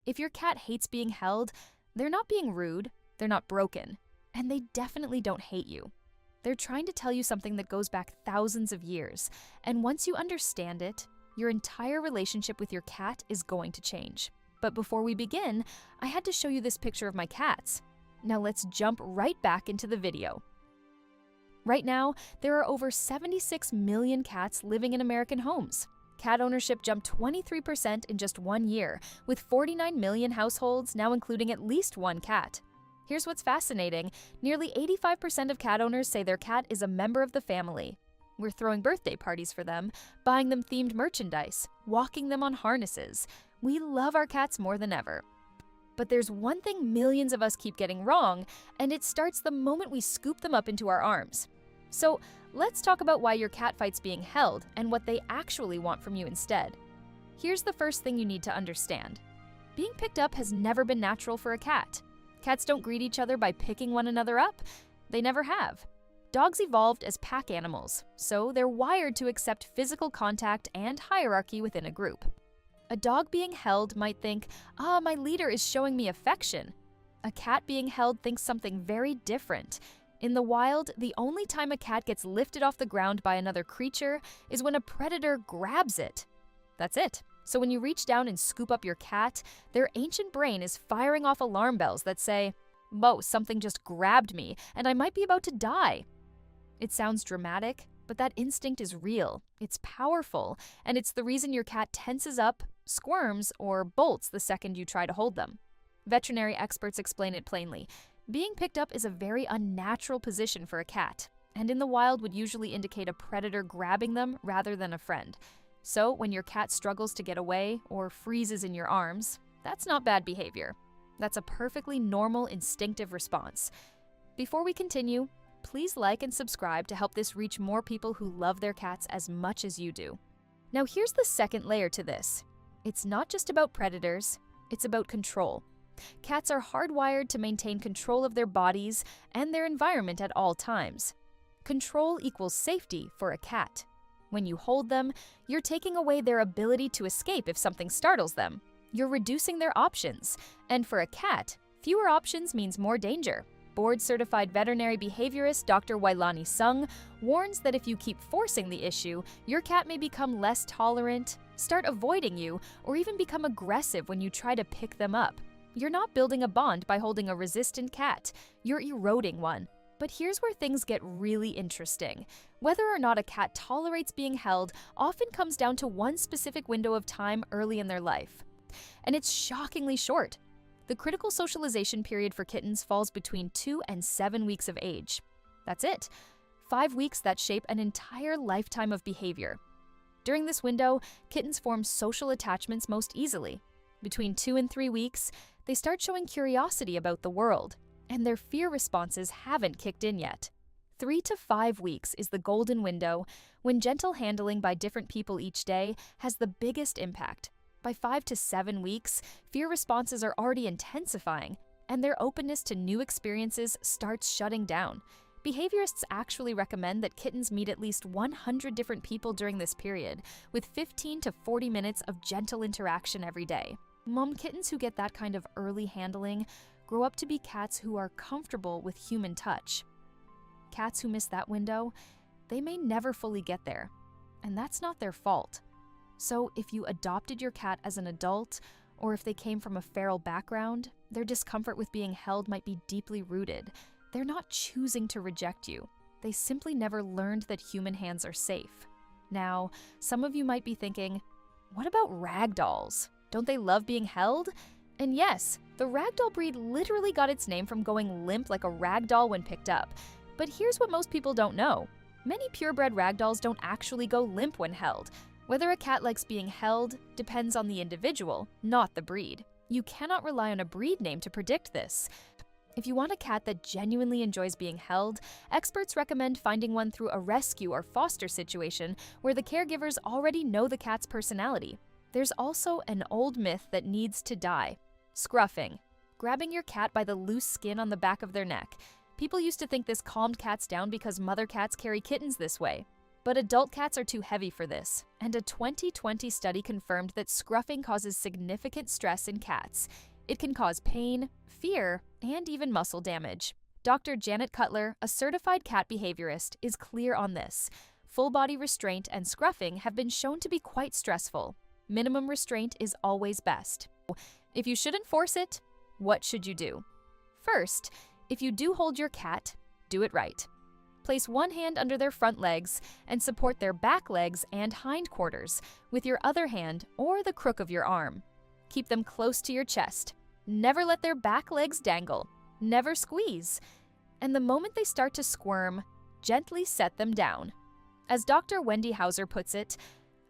If your cat hates being held, they're not being rude, they're not broken, and they definitely don't hate you. They're trying to tell you something that goes back thousands of years, and once you understand it, your entire relationship with your cat is going to change. But before we begin, I had to show you this picture of my cats. Now let's jump right back into the video. Right now, there are over 76 million cats living in American homes. Cat ownership jumped 23% in just 1 year, with 49 million households now including at least one cat. Here's what's fascinating. Nearly 85% of cat owners say their cat is a member of the family. We're throwing birthday parties for them, buying them themed merchandise, walking them on harnesses. We love our cats more than ever. But there's one thing millions of us keep getting wrong, and it starts the moment we scoop them up into our arms. So let's talk about why your cat fights being held and what they actually want from you instead. Here's the first thing you need to understand. Being picked up has never been natural for a cat. Cats don't greet each other by picking one another up. They never have. Dogs evolved as pack animals, so they're wired to accept physical contact and hierarchy within a group. A dog being held might think, my leader is showing me affection. A cat being held thinks something very different. In the wild, the only time a cat gets lifted off the ground by another creature is when a predator grabs it. That's it. So when you reach down and scoop up your cat, their ancient brain is firing off alarm bells that say, "Whoa, something just grabbed me, and I might be about to die." It sounds dramatic, but that instinct is real, it's powerful, and it's the reason your cat tenses up, squirms, or bolts the second you try to hold them. Veterinary experts explain it plainly. Being picked up is a very unnatural position for a cat, and in the wild would usually indicate a predator grabbing them rather than a friend. So when your cat struggles to get away or freezes in your arms, that's not bad behavior. That's a perfectly normal instinctive response. Before we continue, please like and subscribe to help this reach more people who love their cats as much as you do. Now here's the second layer to this. It's not just about predators, it's about control. Cats are hardwired to maintain control of their bodies and their environment at all times. Control equals safety for a cat. When you hold them, you're taking away their ability to escape if something startles them. You're reducing their options. And for a cat, fewer options means more danger. Board-certified veterinary behaviorist Dr. Wailani Sung warns that if you keep forcing the issue, your cat may become less tolerant, start avoiding you, or even become aggressive when you try to pick them up. You're not building a bond by holding a resistant cat, you're eroding one. But here's where things get really interesting. Whether or not a cat tolerates being held often comes down to one specific window of time early in their life. And it's shockingly short. The critical socialization period for kittens falls between 2 and 7 weeks of age. That's it. 5 weeks that shape an entire lifetime of behavior. During this window, kittens form social attachments most easily. Between 2 and 3 weeks, they start showing curiosity about the world, and their fear responses haven't kicked in yet. 3 to 5 weeks is the golden window when gentle handling by different people each day has the biggest impact. By 5 to 7 weeks, fear responses are already intensifying, and their openness to new experiences starts shutting down. Behaviorists actually recommend that kittens meet at least 100 different people during this period, with 15 to 40 minutes of gentle interaction every day. Mom kittens who get that kind of early handling grow up to be cats who are comfortable with human touch. Cats who miss that window, they may never fully get there, and that's not their fault. So if you adopted your cat as an adult, or if they came from a feral background, their discomfort with being held might be deeply rooted. They're not choosing to reject you. They simply never learned that human hands are safe. Now, some of you might be thinking, what about ragdolls? Don't they love being held? And yes, the ragdoll breed literally got its name from going limp like a ragdoll when picked up. But here's what most people don't know. Many purebred ragdolls don't actually go limp when held. Whether a cat likes being held depends on the individual, not the breed. You cannot rely on a breed name to predict this. If you want a cat that genuinely enjoys being held, experts recommend finding one through a rescue or foster situation where the caregivers already know the cat's personality. There's also an old myth that needs to die: scruffing, grabbing your cat by the loose skin on the back of their neck. People used to think this calmed cats down because mother cats carry kittens this way. But adult cats are too heavy for this, and a 2020 study confirmed that scruffing causes significant stress in cats. It can cause pain, fear, and even muscle damage. Dr. Janet Cutler, a certified cat behaviorist, is clear on this. Full body restraint and scruffing have been shown to be quite stressful. Minimum restraint is always best. If you shouldn't force it, what should you do? First, if you do hold your cat, do it right. Place one hand under their front legs and support their back legs and hindquarters with your other hand or the crook of your arm. Keep them close to your chest. Never let their back legs dangle. Never squeeze. And the moment they start to squirm, gently set them down. As Dr. Wendy Hauser puts it,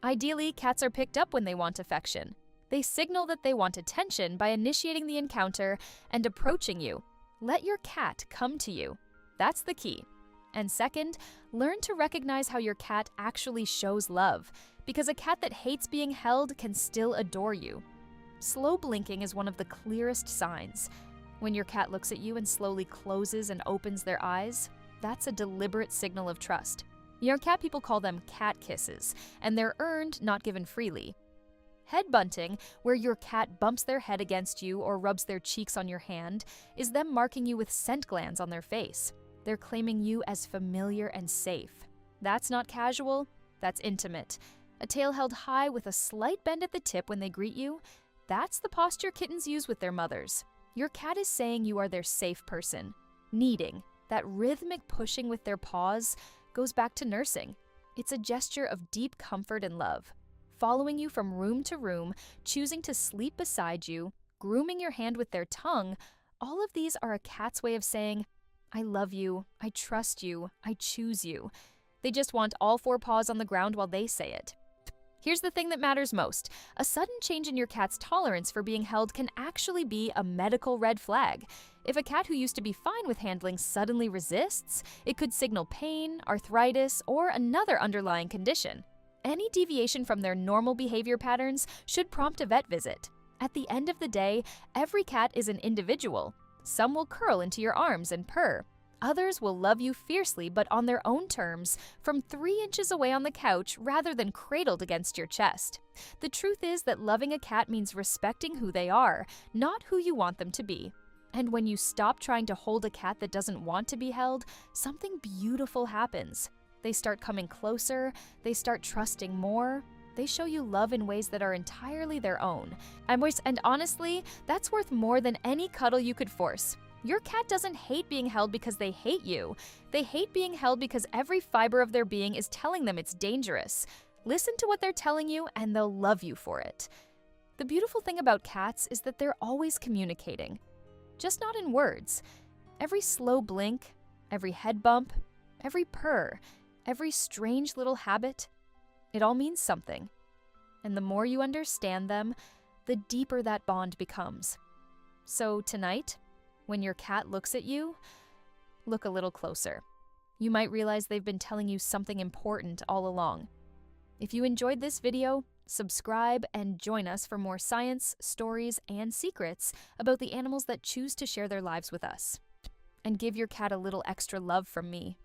ideally, cats are picked up when they want affection. They signal that they want attention by initiating the encounter and approaching you. Let your cat come to you. That's the key. And second, learn to recognize how your cat actually shows love, because a cat that hates being held can still adore you. Slow blinking is one of the clearest signs. When your cat looks at you and slowly closes and opens their eyes, that's a deliberate signal of trust. Your cat people call them cat kisses, and they're earned, not given freely. Head bunting, where your cat bumps their head against you or rubs their cheeks on your hand, is them marking you with scent glands on their face. They're claiming you as familiar and safe. That's not casual, that's intimate. A tail held high with a slight bend at the tip when they greet you, that's the posture kittens use with their mothers. Your cat is saying you are their safe person. Kneading, that rhythmic pushing with their paws, goes back to nursing. It's a gesture of deep comfort and love. Following you from room to room, choosing to sleep beside you, grooming your hand with their tongue, all of these are a cat's way of saying, I love you, I trust you, I choose you. They just want all four paws on the ground while they say it. Here's the thing that matters most. A sudden change in your cat's tolerance for being held can actually be a medical red flag. If a cat who used to be fine with handling suddenly resists, it could signal pain, arthritis, or another underlying condition. Any deviation from their normal behavior patterns should prompt a vet visit. At the end of the day, every cat is an individual. Some will curl into your arms and purr. Others will love you fiercely but on their own terms, from 3 inches away on the couch rather than cradled against your chest. The truth is that loving a cat means respecting who they are, not who you want them to be. And when you stop trying to hold a cat that doesn't want to be held, something beautiful happens. They start coming closer, they start trusting more. They show you love in ways that are entirely their own. And honestly, that's worth more than any cuddle you could force. Your cat doesn't hate being held because they hate you. They hate being held because every fiber of their being is telling them it's dangerous. Listen to what they're telling you and they'll love you for it. The beautiful thing about cats is that they're always communicating, just not in words. Every slow blink, every head bump, every purr, every strange little habit, it all means something. And the more you understand them, the deeper that bond becomes. So tonight, when your cat looks at you, look a little closer. You might realize they've been telling you something important all along. If you enjoyed this video, subscribe and join us for more science, stories, and secrets about the animals that choose to share their lives with us. And give your cat a little extra love from me.